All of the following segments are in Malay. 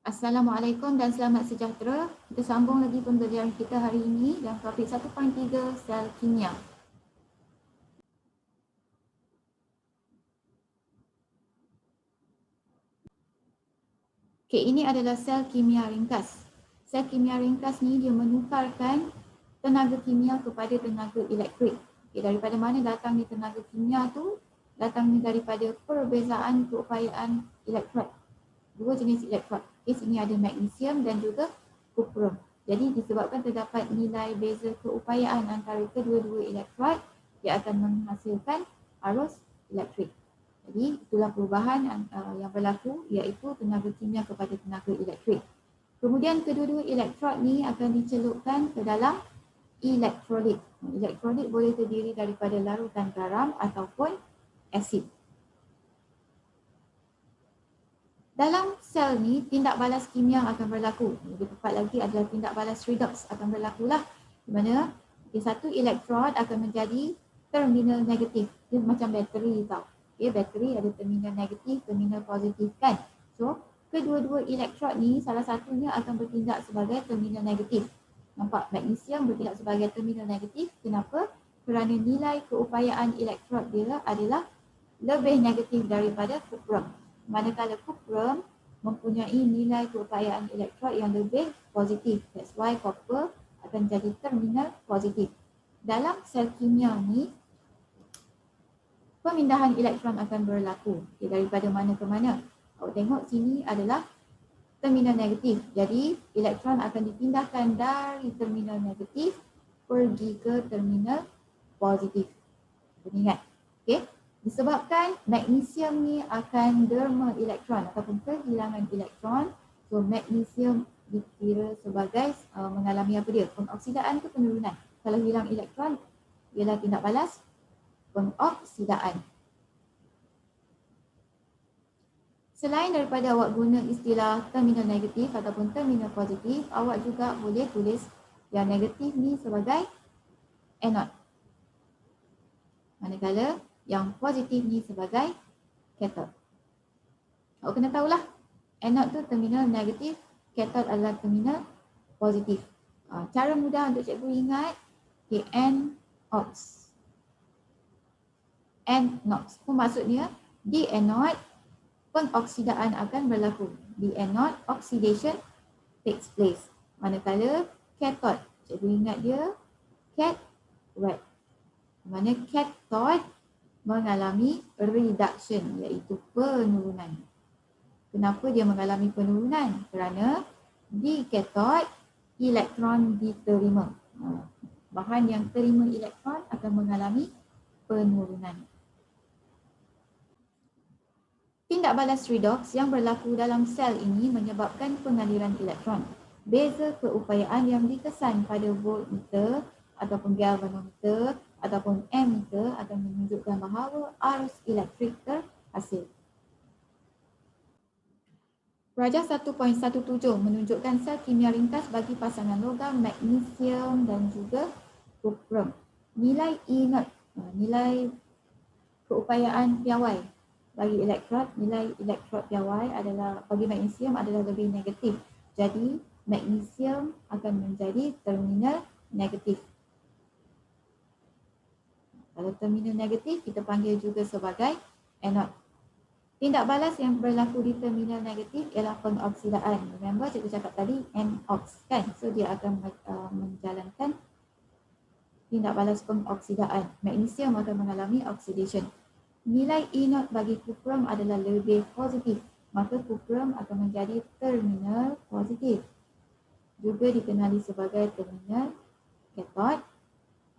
Assalamualaikum dan selamat sejahtera. Kita sambung lagi pembelajaran kita hari ini dalam topik 1.3 sel kimia. Okey, ini adalah sel kimia ringkas. Sel kimia ringkas ni dia menukarkan tenaga kimia kepada tenaga elektrik. Okay, daripada mana datangnya tenaga kimia tu? Datangnya daripada perbezaan keupayaan elektrod. Dua jenis elektrod. Okay, sini ada magnesium dan juga kuprum. Jadi disebabkan terdapat nilai beza keupayaan antara kedua-dua elektrod, dia akan menghasilkan arus elektrik. Jadi itulah perubahan yang berlaku, iaitu tenaga kimia kepada tenaga elektrik. Kemudian kedua-dua elektrod ni akan dicelupkan ke dalam elektrolit. Elektrolit boleh terdiri daripada larutan garam ataupun asid. Dalam sel ni, tindak balas kimia akan berlaku. Lebih tepat lagi adalah tindak balas redox akan berlaku lah. Di mana satu elektrod akan menjadi terminal negatif. Dia macam bateri tau. Okay, bateri ada terminal negatif, terminal positif kan. So, kedua-dua elektrod ni salah satunya akan bertindak sebagai terminal negatif. Nampak magnesium bertindak sebagai terminal negatif. Kenapa? Kerana nilai keupayaan elektrod dia adalah lebih negatif daripada kuprum. Manakala kuprum mempunyai nilai keupayaan elektrod yang lebih positif. That's why copper akan jadi terminal positif. Dalam sel kimia ni, pemindahan elektron akan berlaku. Okay, daripada mana ke mana? Awak tengok sini adalah terminal negatif. Jadi elektron akan dipindahkan dari terminal negatif pergi ke terminal positif. Ingat. Okay. Disebabkan magnesium ni akan derma elektron ataupun kehilangan elektron. So magnesium dikira sebagai mengalami apa dia? Pengoksidaan ke penurunan. Kalau hilang elektron ialah tindak balas pengoksidaan. Selain daripada awak guna istilah terminal negatif ataupun terminal positif, awak juga boleh tulis yang negatif ni sebagai anode. Manakala yang positif ni sebagai cathode. Awak kena tahulah, anode tu terminal negatif, cathode adalah terminal positif. Cara mudah untuk cikgu ingat, okay, NOx. NOx pun maksudnya di anode pengoksidaan akan berlaku. Di anode oxidation takes place. Manakala cathode, cikgu ingat dia cathode. Mana cathode mengalami reduction, iaitu penurunan. Kenapa dia mengalami penurunan? Kerana di cathode elektron diterima. Bahan yang terima elektron akan mengalami penurunan. Tindak balas redox yang berlaku dalam sel ini menyebabkan pengaliran elektron. Beza keupayaan yang dikesan pada voltmeter ataupun galvanometer ataupun ammeter akan menunjukkan bahawa arus elektrik terhasil. Rajah 1.17 menunjukkan sel kimia ringkas bagi pasangan logam magnesium dan juga kuprum. Nilai inert, nilai keupayaan piawai bagi elektrod, nilai elektrod piawai adalah bagi magnesium adalah lebih negatif. Jadi magnesium akan menjadi terminal negatif. Kalau terminal negatif kita panggil juga sebagai anode. Tindak balas yang berlaku di terminal negatif ialah pengoksidaan. Remember cikgu cakap tadi NOx kan? So dia akan menjalankan tindak balas pengoksidaan. Magnesium akan mengalami oxidation. Nilai inert bagi kuprum adalah lebih positif. Maka kuprum akan menjadi terminal positif. Juga dikenali sebagai terminal cathode.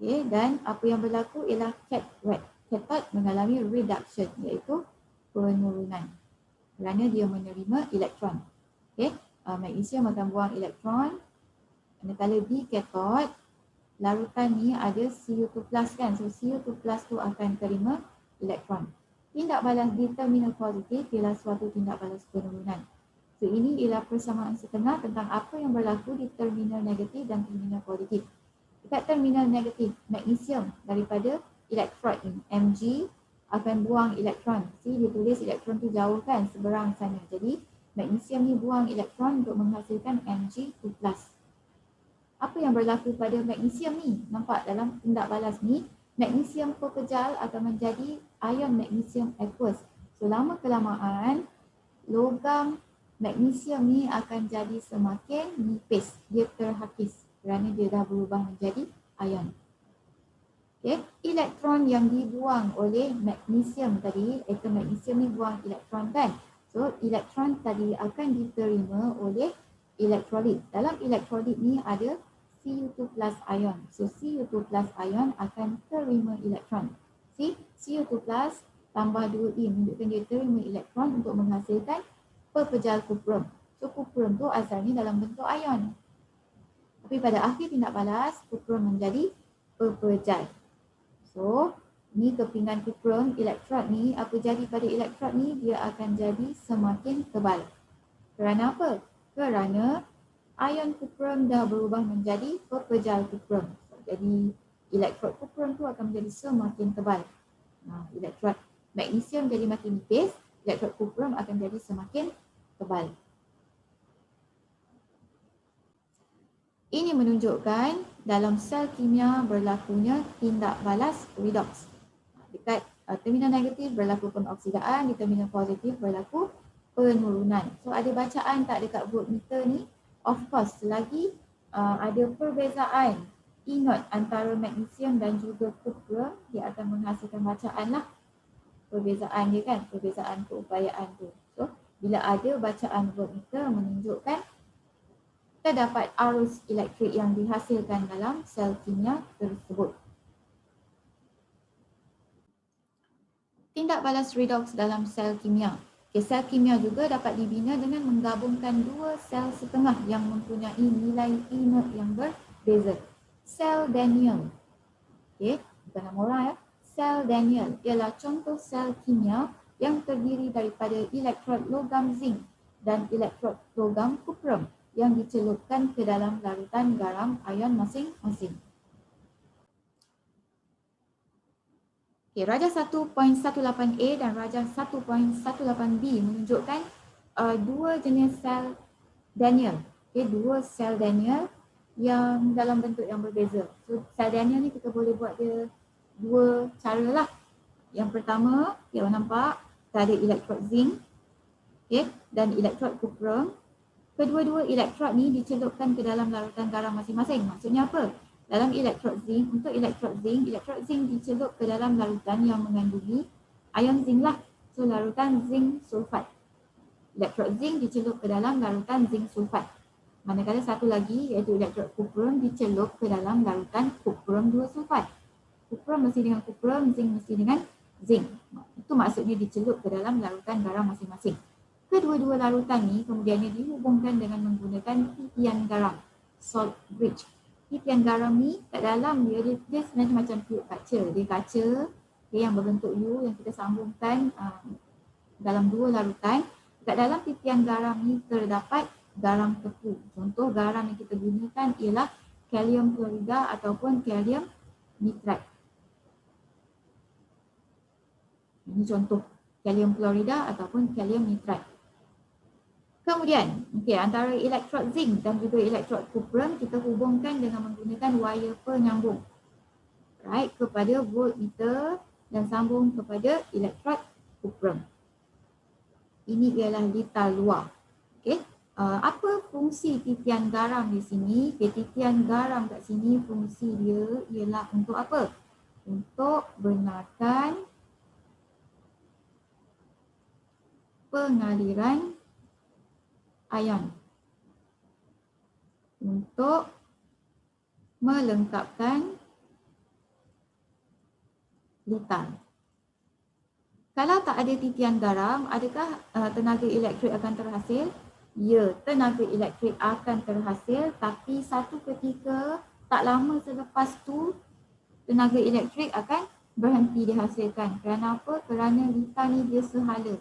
Okay, dan apa yang berlaku ialah cathode. Cathode mengalami reduction, iaitu penurunan. Kerana dia menerima elektron. Okay, magnesium akan buang elektron. Manakala di cathode, larutan ni ada Cu2+ kan. So Cu2+ tu akan terima elektron. Tindak balas di terminal positif ialah suatu tindak balas penurunan. So ini ialah persamaan setengah tentang apa yang berlaku di terminal negatif dan terminal positif. Dekat terminal negatif, magnesium daripada elektrod ni, Mg akan buang elektron. See, dia tulis elektron tu jauh kan, seberang sana. Jadi Magnesium ni buang elektron untuk menghasilkan Mg2+. Apa yang berlaku pada magnesium ni? Nampak dalam tindak balas ni, magnesium pepejal akan menjadi ion magnesium aqueous. So lama kelamaan, logam magnesium ni akan jadi semakin nipis. Dia terhakis kerana dia dah berubah menjadi ion. Okay. Elektron yang dibuang oleh magnesium tadi, atom magnesium ni buang elektron kan. So elektron tadi akan diterima oleh elektrolit. Dalam elektrolit ni ada Cu2 plus ion. So Cu2 plus ion akan terima elektron. See, Cu2 plus tambah 2E menunjukkan dia terima elektron untuk menghasilkan pepejal kuprum. So kuprum tu asalnya dalam bentuk ion. Tapi pada akhir tindak balas, kuprum menjadi pepejal. So, ni kepingan kuprum, elektrod ni, apa jadi pada elektrod ni? Dia akan jadi semakin tebal. Kerana apa? Kerana ion kuprum dah berubah menjadi pepejal kuprum. Jadi, elektrod kuprum tu akan menjadi semakin tebal. Nah, elektrod magnesium jadi makin nipis, elektrod kuprum akan jadi semakin tebal. Ini menunjukkan dalam sel kimia berlakunya tindak balas redox. Dekat terminal negatif berlaku pengoksidaan, di terminal positif berlaku penurunan. So ada bacaan tak dekat voltmeter ni? Of course, selagi ada perbezaan E0 antara magnesium dan juga kuprum, dia akan menghasilkan bacaan lah. Perbezaan dia kan, perbezaan keupayaan tu. So bila ada bacaan voltmeter menunjukkan terdapat arus elektrik yang dihasilkan dalam sel kimia tersebut. Tindak balas redox dalam sel kimia. Okay, sel kimia juga dapat dibina dengan menggabungkan dua sel setengah yang mempunyai nilai E0 yang berbeza. Sel Daniell. Okay, bukan nama orang ya. Sel Daniell ialah contoh sel kimia yang terdiri daripada elektrod logam zinc dan elektrod logam kuprum yang dicelupkan ke dalam larutan garam ion masing-masing. Okay, Rajah 1.18A dan Rajah 1.18B menunjukkan dua jenis sel Daniell. Okay, dua sel Daniell yang dalam bentuk yang berbeza. So, sel Daniell ni kita boleh buat dia dua cara lah. Yang pertama, kita nampak kita ada elektrod zinc, okay, dan elektrod kuprum. Kedua-dua elektrod ni dicelupkan ke dalam larutan garam masing-masing. Maksudnya apa? Dalam elektrod zinc, untuk elektrod zinc dicelup ke dalam larutan yang mengandungi ion zinc lah. So larutan zinc sulfat. Elektrod zinc dicelup ke dalam larutan zinc sulfat. Manakala satu lagi iaitu elektrod kuprum dicelup ke dalam larutan kuprum 2 sulfat. Kuprum mesti dengan kuprum, zinc mesti dengan zinc. Itu maksudnya dicelup ke dalam larutan garam masing-masing. Kedua-dua larutan ni kemudiannya dihubungkan dengan menggunakan titian garam, salt bridge. Titian garam ni kat dalam dia sebenarnya macam tiup kaca. Dia kaca yang berbentuk U yang kita sambungkan dalam dua larutan. Kat dalam titian garam ni terdapat garam tepu. Contoh garam yang kita gunakan ialah kalium klorida ataupun kalium nitrat. Ini contoh kalium klorida ataupun kalium nitrat. Kemudian, antara elektrod zinc dan juga elektrod kuprum kita hubungkan dengan menggunakan wire penyambung. Right, kepada voltmeter dan sambung kepada elektrod kuprum. Ini ialah litar luar. Okay. Apa fungsi titian garam di sini? Titian garam kat sini fungsi dia ialah untuk apa? Untuk benarkan pengaliran ion, untuk melengkapkan litar. Kalau tak ada titian garam, adakah tenaga elektrik akan terhasil? Ya, tenaga elektrik akan terhasil, tapi satu ketika tak lama selepas tu tenaga elektrik akan berhenti dihasilkan. Kerana apa? Kerana litar ni dia sehala.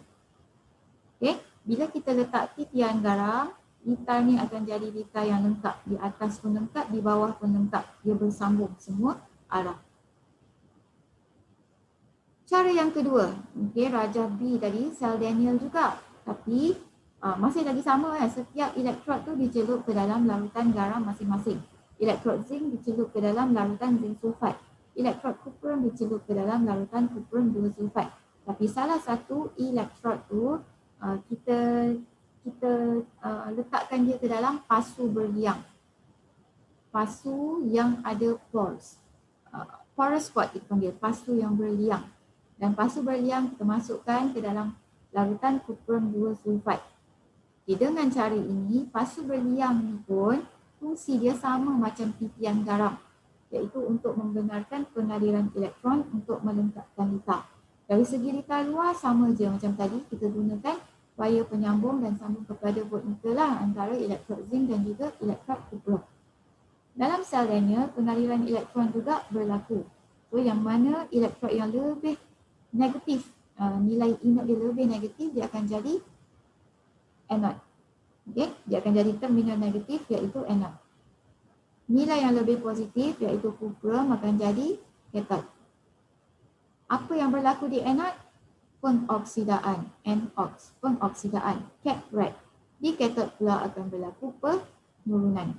Okay? Bila kita letak titian garam, litar ni akan jadi litar yang lengkap. Di atas pun lengkap, di bawah pun lengkap. Dia bersambung semua arah. Cara yang kedua, Rajah B tadi, sel Daniell juga. Tapi Masih lagi sama kan, setiap elektrod tu dicelup ke dalam larutan garam masing-masing. Elektrod zinc dicelup ke dalam larutan zinc sulfat. Elektrod kuprum dicelup ke dalam larutan kuprum 2 sulfat. Tapi salah satu elektrod tu kita letakkan dia ke dalam pasu berliang. Pasu yang ada pores. Porous spot kita panggil, pasu yang berliang. Dan pasu berliang kita masukkan ke dalam larutan kuprum 2 sulfat. Okay, dengan cara ini, pasu berliang ni pun fungsi dia sama macam titian garam, iaitu untuk membenarkan pengaliran elektron untuk melengkapkan litar. Dari segi litar luar sama je macam tadi, kita gunakan wire penyambung dan sambung kepada voltmeter lah antara elektrod zinc dan juga elektrod kuprum. Dalam sel Daniell, pengaliran elektron juga berlaku. So yang mana elektrod yang lebih negatif, nilai inert dia lebih negatif, dia akan jadi anode. Okay, dia akan jadi terminal negatif iaitu anode. Nilai yang lebih positif iaitu kuprum akan jadi cathode. Apa yang berlaku di anode? Pengoksidaan, NOx, pengoksidaan, cat-rat. Di cathode pula akan berlaku penurunan.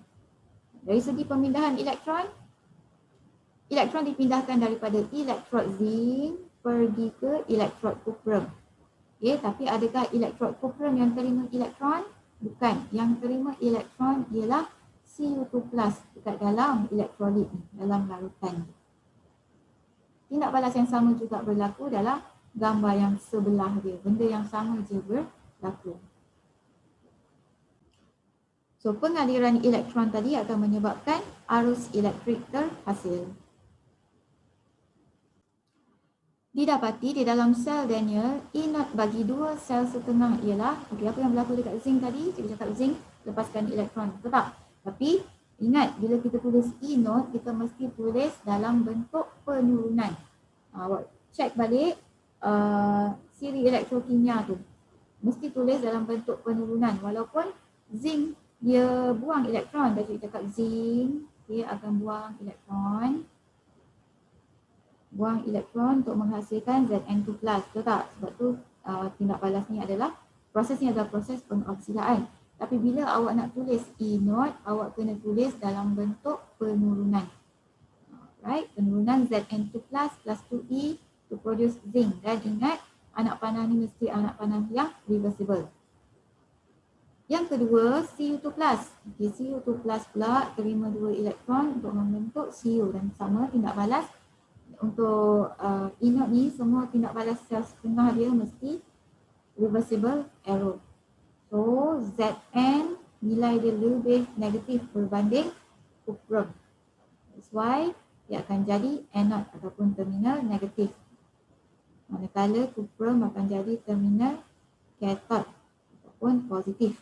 Dari segi pemindahan elektron, elektron dipindahkan daripada elektrod zinc pergi ke elektrod kuprum. Okay, tapi adakah elektrod kuprum yang terima elektron? Bukan. Yang terima elektron ialah Cu2+ dekat dalam elektrolit ni, dalam larutan. Tindak balas yang sama juga berlaku dalam gambar yang sebelah dia. Benda yang sama je berlaku. So, pengaliran elektron tadi akan menyebabkan arus elektrik terhasil. Didapati di dalam sel Daniell, inert bagi dua sel setengah ialah, okay, apa yang berlaku dekat zinc tadi, kita cakap zinc lepaskan elektron, betul tak? Tapi ingat, bila kita tulis E note, kita mesti tulis dalam bentuk penurunan. Awak check balik siri elektrokimia tu. Mesti tulis dalam bentuk penurunan. Walaupun zinc dia buang elektron, dah kita cakap zinc dia akan buang elektron. Buang elektron untuk menghasilkan Zn2+, betul tak? Sebab tu tindak balas ni adalah, prosesnya adalah proses pengoksidaan. Tapi bila awak nak tulis E note, awak kena tulis dalam bentuk penurunan. Right? Penurunan Zn2+ plus 2E to produce zinc. Dan ingat, anak panah ni mesti anak panah yang reversible. Yang kedua, Cu2+. Okay, Cu2+ pula terima 2 elektron untuk membentuk Cu dan sama tindak balas. Untuk inert ni, semua tindak balas sel setengah dia mesti reversible arrow. So, Zn nilai dia lebih negatif berbanding kuprum. That's why dia akan jadi anode ataupun terminal negatif. Manakala kuprum akan jadi terminal cathode ataupun positif.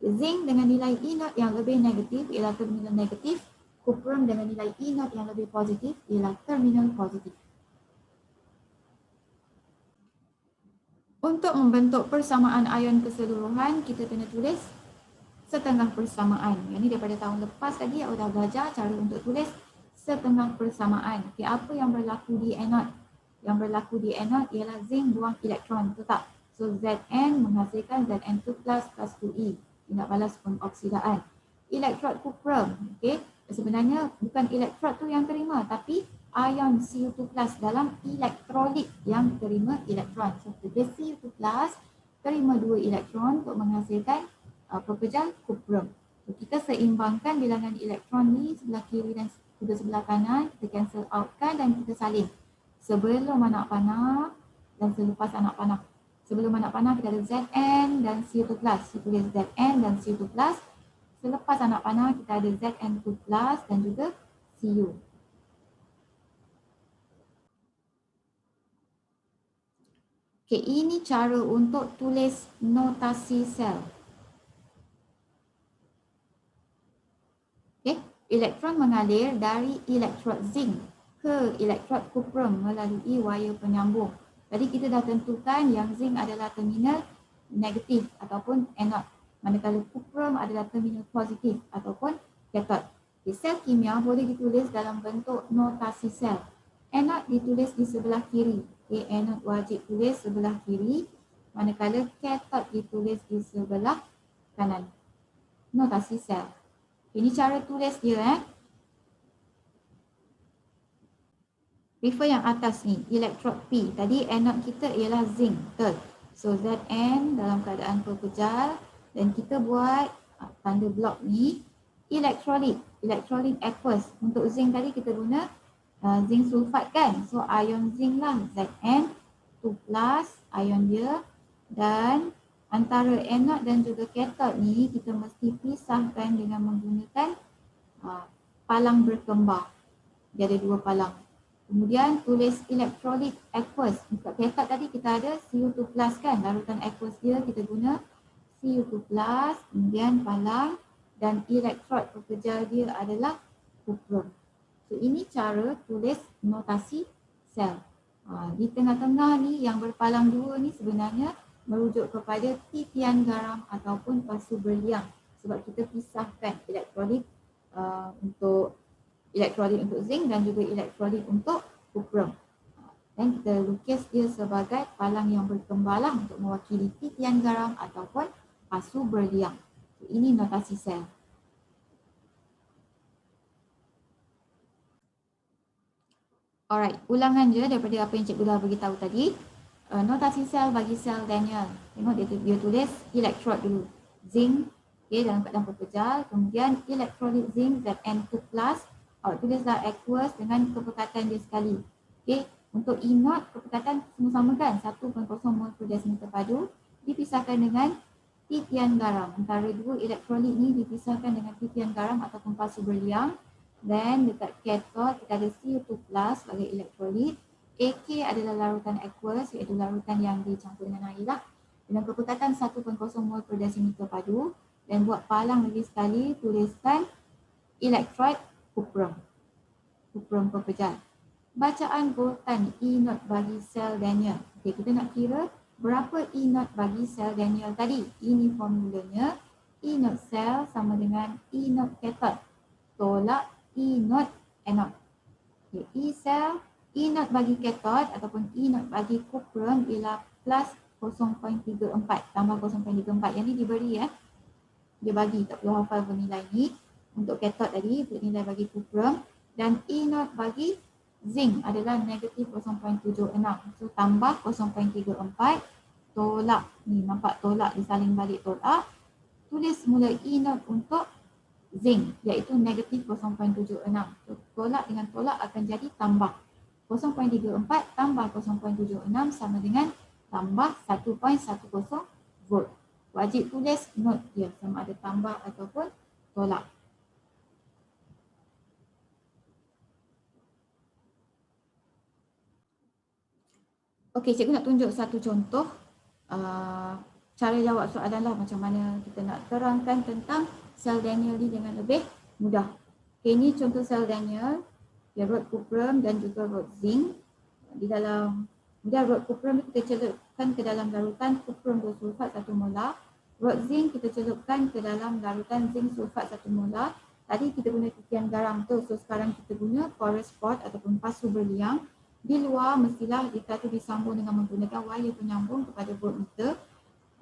Zinc dengan nilai inert yang lebih negatif ialah terminal negatif. Kuprum dengan nilai inert yang lebih positif ialah terminal positif. Untuk membentuk persamaan ion keseluruhan, kita kena tulis setengah persamaan. Yang ini daripada tahun lepas lagi, awak dah belajar cara untuk tulis setengah persamaan. Okay, apa yang berlaku di anode? Yang berlaku di anode ialah zinc buang elektron, betul tak? So Zn menghasilkan Zn2+ plus 2E. Tindak balas pengoksidaan. Elektrod kuprum, okay? Sebenarnya bukan elektrod tu yang terima, tapi ion Cu2+ dalam elektrolit yang terima elektron. So, Cu2+ terima 2 elektron untuk menghasilkan pekerja kuprum. So, kita seimbangkan bilangan elektron ni sebelah kiri dan juga sebelah kanan, kita cancel outkan dan kita salin. Sebelum anak panah dan selepas anak panah. Sebelum anak panah kita ada Zn dan Cu2+. Kita tulis Zn dan Cu2+. Selepas anak panah kita ada Zn2+ dan juga Cu. Okay, ini cara untuk tulis notasi sel. Okay, elektron mengalir dari elektrod zinc ke elektrod kuprum melalui wire penyambung. Tadi kita dah tentukan yang zinc adalah terminal negatif ataupun anode. Manakala kuprum adalah terminal positif ataupun cathode. Okay, sel kimia boleh ditulis dalam bentuk notasi sel. Anode ditulis di sebelah kiri. Okay, anode wajib tulis sebelah kiri. manakala cathode ditulis di sebelah kanan. Notasi sel. Ini cara tulis dia. Refer yang atas ni, elektrod P. Tadi anode kita ialah zinc, betul. So Zn dalam keadaan pepejal dan kita buat tanda blok ni elektrolit, elektrolit aqueous. Untuk zinc tadi kita guna zinc sulfat kan. So ion zinc lah Zn 2+, ion dia, dan antara anode dan juga cathode ni kita mesti pisahkan dengan menggunakan palang berkembar. Dia ada 2 palang. Kemudian tulis elektrolit aqueous. Untuk cathode tadi kita ada Cu2+ kan, larutan aqueous dia kita guna Cu2+, kemudian palang, dan elektrod pepejal dia adalah kuprum. So ini cara tulis notasi sel. Di tengah-tengah ni yang berpalang 2 ni sebenarnya merujuk kepada titian garam ataupun pasu berliang, sebab kita pisahkan elektrolit untuk zinc dan juga elektrolit untuk kuprum. Dan kita lukis dia sebagai palang yang berkembar lah untuk mewakili titian garam ataupun pasu berliang. So, ini notasi sel. Alright, ulangan je daripada apa yang cikgu dah beritahu tadi. Notasi sel bagi sel Daniell. Tengok dia tulis elektrod dulu. Zinc, okay, dalam keadaan pepejal. Kemudian elektrolit zinc Zn2+. Tulislah aqueous dengan kepekatan dia sekali. Okay. Untuk E0, kepekatan sama-sama kan, 1.0 mol per desimeter padu. Dipisahkan dengan titian garam. Antara 2 elektrolit ni dipisahkan dengan titian garam ataupun pasu berliang. Dan dekat cathode kita ada Cu2+ sebagai elektrolit. AK adalah larutan aqueous, iaitu larutan yang dicampur dengan air lah. Dengan kepekatan 1.0 mol per desimeter padu. Dan buat palang lagi sekali, tuliskan elektrod kuprum. Kuprum pepejal. Bacaan voltan E0 bagi sel Daniell. Okay, kita nak kira berapa E0 bagi sel Daniell tadi. Ini formulanya. E0 sel sama dengan E0 cathode tolak E0 anode. Okay, E sel, E0 bagi cathode ataupun E0 bagi kuprum ialah plus 0.34 tambah 0.34. Yang ni diberi dia bagi, tak perlu hafal nilai ni. Untuk cathode tadi, untuk nilai bagi kuprum. Dan E0 bagi zinc adalah negatif 0.76. So tambah 0.34 tolak. Ni nampak tolak disaling balik tolak. Tulis semula E0 untuk zinc iaitu negatif 0.76. So tolak dengan tolak akan jadi tambah. 0.34 tambah 0.76 sama dengan tambah 1.10 volt. Wajib tulis note dia sama ada tambah ataupun tolak. Okey, cikgu nak tunjuk satu contoh cara jawab soalan lah, macam mana kita nak terangkan tentang sel Daniell ni dengan lebih mudah. Okey, ini contoh sel Daniell. Dia rod kuprum dan juga rod zinc. Di dalam rod kuprum kita celupkan ke dalam larutan kuprum 2 sulfat 1 molar. Rod zinc kita celupkan ke dalam larutan zinc sulfat 1 molar. Tadi kita guna titian garam tu, so sekarang kita guna porous pot ataupun pasu berliang. Di luar mestilah kita tu disambung dengan menggunakan wire penyambung kepada voltmeter.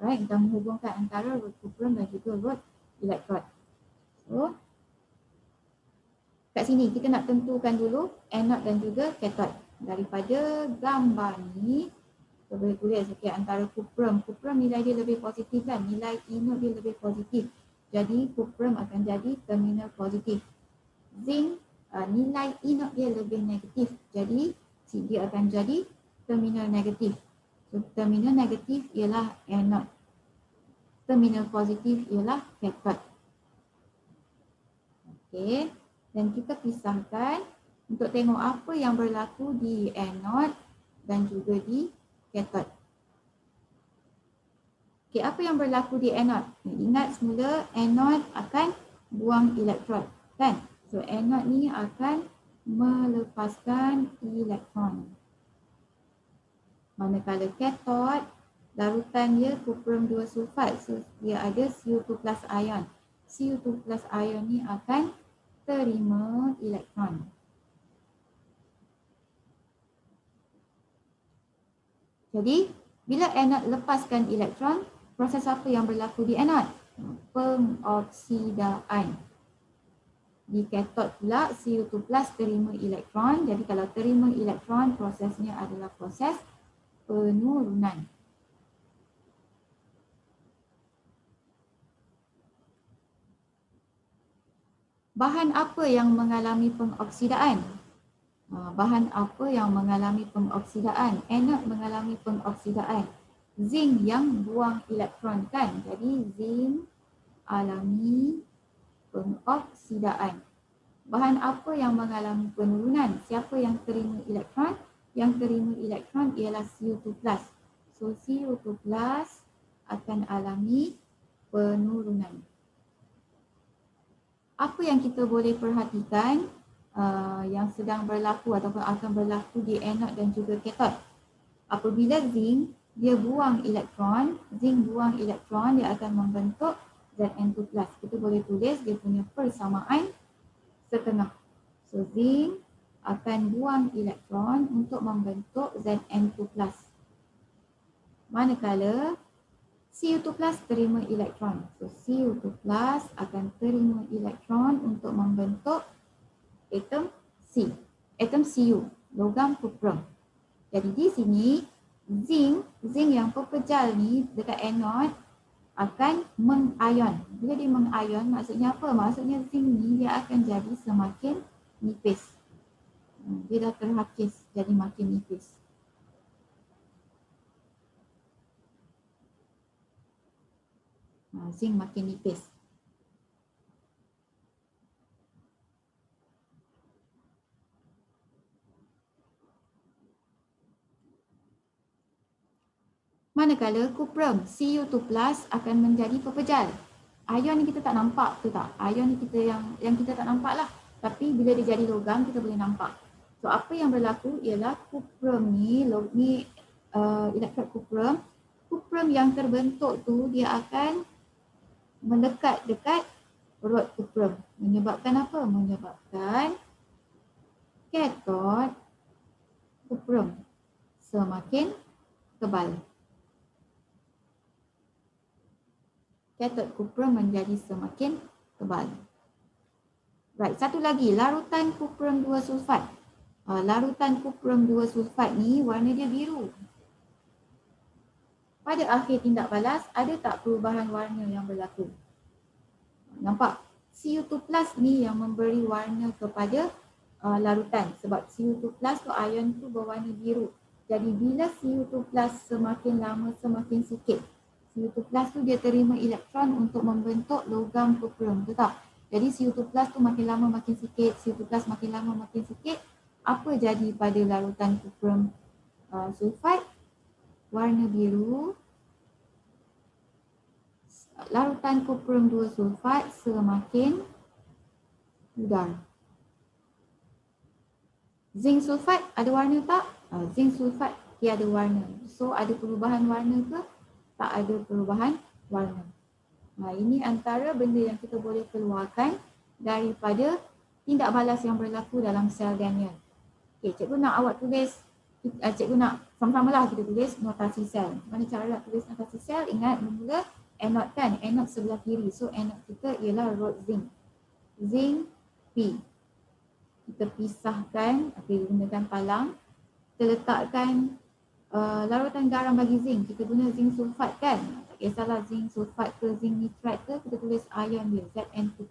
Right, kita menghubungkan antara rod kuprum dan juga rod elektrod. So, kat sini kita nak tentukan dulu anode dan juga cathode. Daripada gambar ni, kita boleh tulis antara kuprum. Kuprum nilai dia lebih positif kan, nilai E0 dia lebih positif. Jadi kuprum akan jadi terminal positif. Zinc nilai E0 dia lebih negatif. Jadi dia akan jadi terminal negatif. So terminal negatif ialah anode. Terminal positif ialah cathode. Okey. Dan kita pisahkan untuk tengok apa yang berlaku di anode dan juga di cathode. Okey, apa yang berlaku di anode? Ingat semula anode akan buang elektron, kan? So anode ni akan melepaskan elektron. Manakala cathode, larutan dia kuprum 2 sulfat, so dia ada Cu2+ ion. Cu2+ ion ni akan terima elektron. Jadi Bila anode lepaskan elektron, proses apa yang berlaku di anode? Pengoksidaan. Di katod pula Cu2 plus terima elektron. Jadi kalau terima elektron, prosesnya adalah proses penurunan. Bahan apa yang mengalami pengoksidaan? Bahan apa yang mengalami pengoksidaan? Anode mengalami pengoksidaan. Zinc yang buang elektron kan. Jadi zinc alami pengoksidaan. Bahan apa yang mengalami penurunan? Siapa yang terima elektron? Yang terima elektron ialah Cu2 plus. So Cu2 plus akan alami penurunan. Apa yang kita boleh perhatikan yang sedang berlaku ataupun akan berlaku di anode dan juga katod? Apabila zinc dia buang elektron, dia akan membentuk Zn2+. Kita boleh tulis dia punya persamaan setengah. So zinc akan buang elektron untuk membentuk Zn2+. Manakala Cu2 plus terima elektron. So Cu2 plus akan terima elektron untuk membentuk atom C. Atom Cu, logam kuprum. Jadi di sini zinc yang pepejal ni dekat anode akan mengion. Bila dia mengion maksudnya apa? Maksudnya zinc ni dia akan jadi semakin nipis. Dia dah terhakis jadi makin nipis. Zinc makin nipis. Manakala kuprum Cu2 plus akan menjadi pepejal. Ion ni kita tak nampak tu tak? Ion ni kita yang kita tak nampak lah. Tapi bila dia jadi logam kita boleh nampak. So apa yang berlaku ialah kuprum ni elektrod kuprum. Kuprum yang terbentuk tu dia akan mendekat dekat rod kuprum. Menyebabkan apa? Menyebabkan katod kuprum semakin tebal. Katod kuprum menjadi semakin tebal. Right, satu lagi larutan kuprum 2 sulfat. Larutan kuprum 2 sulfat ni warna dia biru. Pada akhir tindak balas ada tak perubahan warna yang berlaku? Nampak? Cu2 plus ni yang memberi warna kepada larutan sebab Cu2 plus tu ion tu berwarna biru. Jadi bila Cu2 plus semakin lama semakin sikit, Cu2 plus tu dia terima elektron untuk membentuk logam kuprum, betul tak? Jadi Cu2 plus tu makin lama makin sikit, Cu2 plus makin lama makin sikit. Apa jadi pada larutan kuprum sulfat? Warna biru. Larutan kuprum 2 sulfat semakin pudar. Zinc sulfat ada warna tak? Zinc sulfat tiada warna. So ada perubahan warna ke? Tak ada perubahan warna. Ini antara benda yang kita boleh keluarkan daripada tindak balas yang berlaku dalam sel Daniell. Okay, cikgu nak awak tulis, cikgu nak sama-sama lah kita tulis notasi sel. Mana cara nak tulis notasi sel? Ingat mula anode kan? Anode sebelah kiri. So anode kita ialah rod zinc. Zinc P. Kita pisahkan, gunakan palang. Kita letakkan larutan garam bagi zinc. Kita guna zinc sulfat kan? Tak kisahlah zinc sulfat ke zinc nitrate ke, kita tulis ion dia, Zn2+.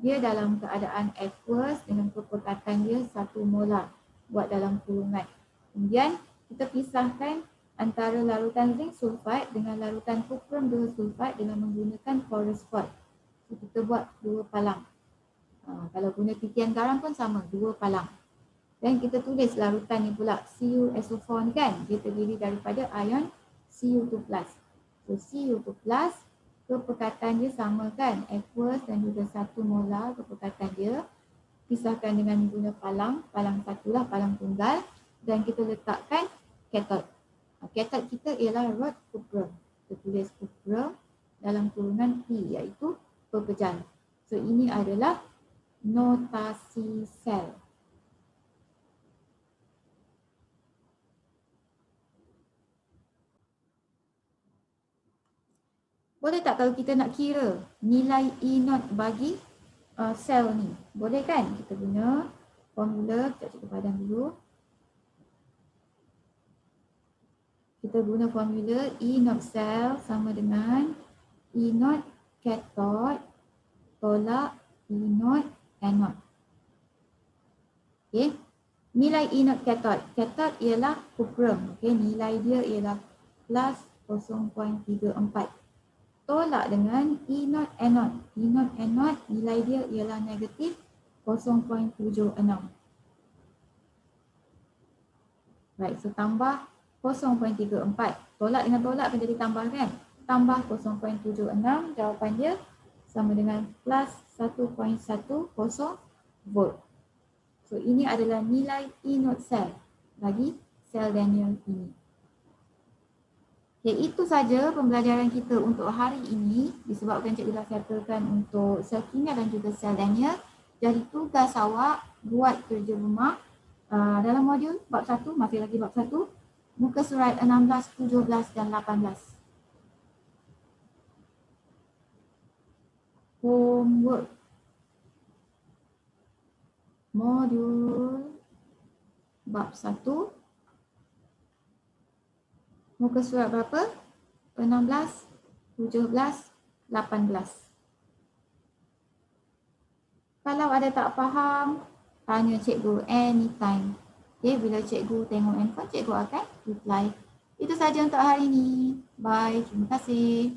Dia dalam keadaan aqueous dengan kepekatan dia 1 molar. Buat dalam kurungan. Kemudian kita pisahkan antara larutan zinc sulfat dengan larutan kuprum 2 sulfat dengan menggunakan porous pot. So, kita buat 2 palang. Kalau guna titian garam pun sama, 2 palang. Dan kita tulis larutan ni pula CuSO4 ni kan, dia terdiri daripada ion Cu2+. So Cu2+, kepekatan dia sama kan, aqueous dan juga 1 molar kepekatan dia. Pisahkan dengan guna palang satulah, palang tunggal. Dan kita letakkan katod. Katod kita ialah rod kuprum. Kita tulis kuprum dalam kurungan P iaitu pepejal. So ini adalah notasi sel. Boleh tak kalau kita nak kira nilai E0 bagi sel ni? Boleh kan? Kita guna formula, sekejap cikgu padam dulu. Kita guna formula E0 sel sama dengan E0 cathode tolak E0 anode. Okay. Nilai E0 cathode. Cathode ialah cuprum. Okay. Nilai dia ialah plus 0.34. Tolak dengan E0 anode. E0 anode nilai dia ialah negatif 0.76. Baik, so tambah 0.34. Tolak dengan tolak akan jadi tambah kan? Tambah 0.76, jawapan dia sama dengan plus 1.10 volt. So ini adalah nilai E0 sel bagi sel Daniell ini. Okay, itu saja pembelajaran kita untuk hari ini. Disebabkan cikgu dah settlekan untuk sel kimia dan juga sel Daniell. Jadi tugas awak buat kerja rumah dalam modul bab 1, masih lagi bab 1, muka surat 16, 17 dan 18. Homework. Modul bab 1. Muka surat berapa? 16, 17, 18. Kalau ada tak faham, tanya cikgu anytime. Okay, bila cikgu tengok handphone, cikgu akan reply. Itu saja untuk hari ini. Bye. Terima kasih.